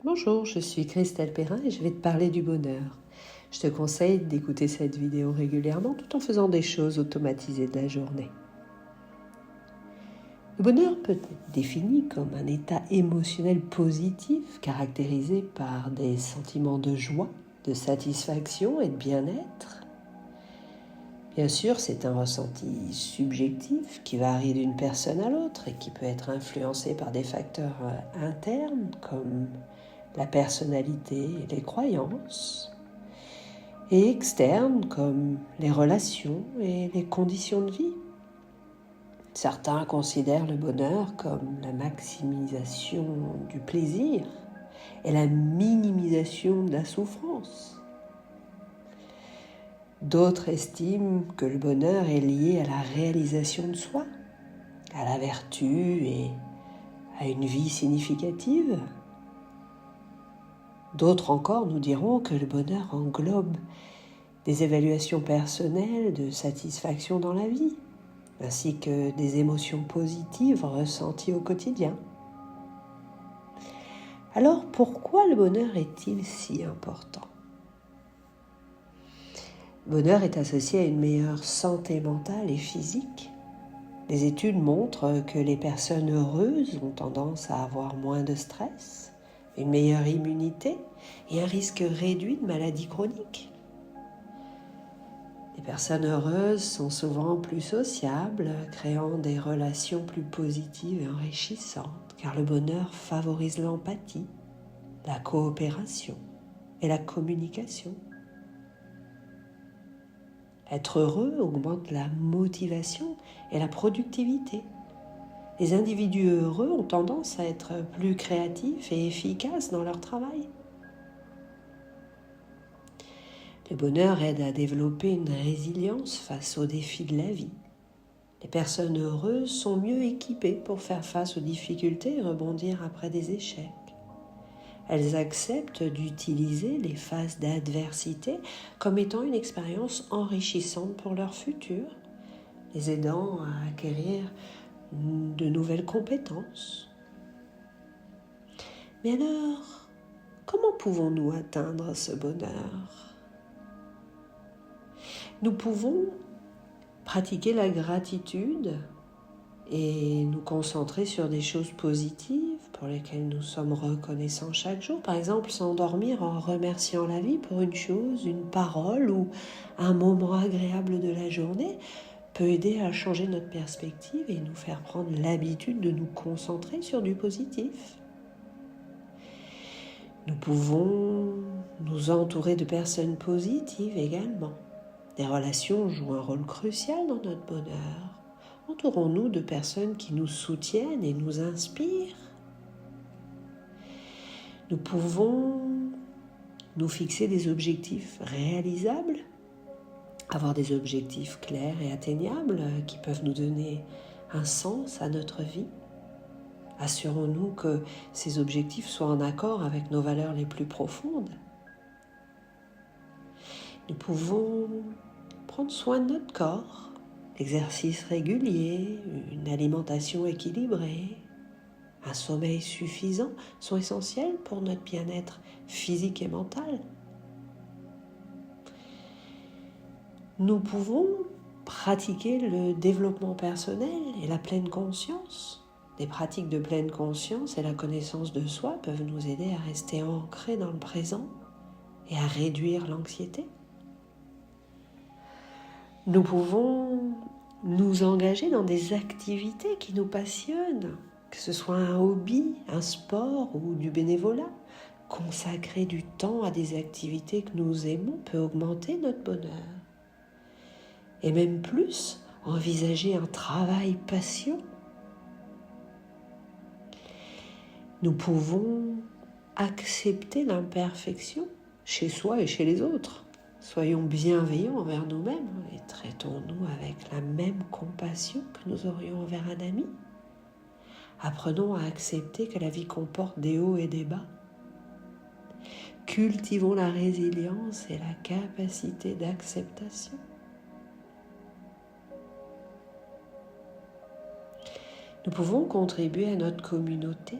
Bonjour, je suis Christelle Perrin et je vais te parler du bonheur. Je te conseille d'écouter cette vidéo régulièrement tout en faisant des choses automatisées de la journée. Le bonheur peut être défini comme un état émotionnel positif caractérisé par des sentiments de joie, de satisfaction et de bien-être. Bien sûr, c'est un ressenti subjectif qui varie d'une personne à l'autre et qui peut être influencé par des facteurs internes comme la personnalité et les croyances, et externes comme les relations et les conditions de vie. Certains considèrent le bonheur comme la maximisation du plaisir et la minimisation de la souffrance. D'autres estiment que le bonheur est lié à la réalisation de soi, à la vertu et à une vie significative. D'autres encore nous diront que le bonheur englobe des évaluations personnelles de satisfaction dans la vie, ainsi que des émotions positives ressenties au quotidien. Alors pourquoi le bonheur est-il si important ? Le bonheur est associé à une meilleure santé mentale et physique. Les études montrent que les personnes heureuses ont tendance à avoir moins de stress, une meilleure immunité et un risque réduit de maladies chroniques. Les personnes heureuses sont souvent plus sociables, créant des relations plus positives et enrichissantes, car le bonheur favorise l'empathie, la coopération et la communication. Être heureux augmente la motivation et la productivité. Les individus heureux ont tendance à être plus créatifs et efficaces dans leur travail. Le bonheur aide à développer une résilience face aux défis de la vie. Les personnes heureuses sont mieux équipées pour faire face aux difficultés et rebondir après des échecs. Elles acceptent d'utiliser les phases d'adversité comme étant une expérience enrichissante pour leur futur, les aidant à acquérir de nouvelles compétences. Mais alors, comment pouvons-nous atteindre ce bonheur ? Nous pouvons pratiquer la gratitude et nous concentrer sur des choses positives pour lesquelles nous sommes reconnaissants chaque jour. Par exemple, s'endormir en remerciant la vie pour une chose, une parole ou un moment agréable de la journée peut aider à changer notre perspective et nous faire prendre l'habitude de nous concentrer sur du positif. Nous pouvons nous entourer de personnes positives également. Les relations jouent un rôle crucial dans notre bonheur. Entourons-nous de personnes qui nous soutiennent et nous inspirent. Nous pouvons nous fixer des objectifs réalisables, avoir des objectifs clairs et atteignables qui peuvent nous donner un sens à notre vie. Assurons-nous que ces objectifs soient en accord avec nos valeurs les plus profondes. Nous pouvons prendre soin de notre corps. L'exercice régulier, une alimentation équilibrée, un sommeil suffisant sont essentiels pour notre bien-être physique et mental. Nous pouvons pratiquer le développement personnel et la pleine conscience. Des pratiques de pleine conscience et la connaissance de soi peuvent nous aider à rester ancrés dans le présent et à réduire l'anxiété. Nous pouvons nous engager dans des activités qui nous passionnent, que ce soit un hobby, un sport ou du bénévolat. Consacrer du temps à des activités que nous aimons peut augmenter notre bonheur. Et même plus, envisager un travail passion. Nous pouvons accepter l'imperfection chez soi et chez les autres. Soyons bienveillants envers nous-mêmes et traitons-nous avec la même compassion que nous aurions envers un ami. Apprenons à accepter que la vie comporte des hauts et des bas. Cultivons la résilience et la capacité d'acceptation. Nous pouvons contribuer à notre communauté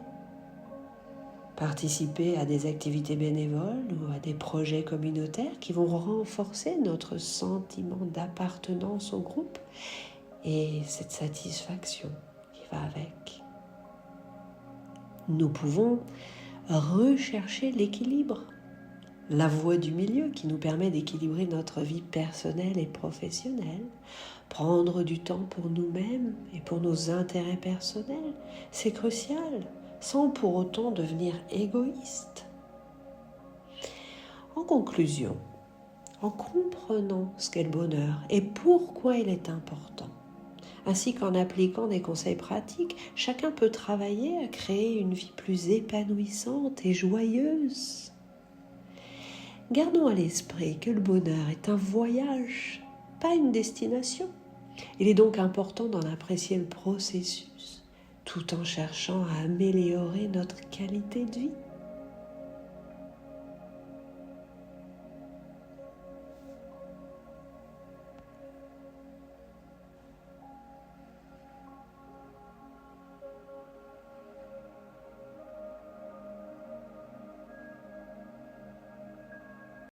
participer à des activités bénévoles ou à des projets communautaires qui vont renforcer notre sentiment d'appartenance au groupe et cette satisfaction qui va avec. Nous pouvons rechercher l'équilibre, la voie du milieu qui nous permet d'équilibrer notre vie personnelle et professionnelle, prendre du temps pour nous-mêmes et pour nos intérêts personnels, c'est crucial, sans pour autant devenir égoïste. En conclusion, en comprenant ce qu'est le bonheur et pourquoi il est important, ainsi qu'en appliquant des conseils pratiques, chacun peut travailler à créer une vie plus épanouissante et joyeuse. Gardons à l'esprit que le bonheur est un voyage, pas une destination. Il est donc important d'en apprécier le processus, tout en cherchant à améliorer notre qualité de vie.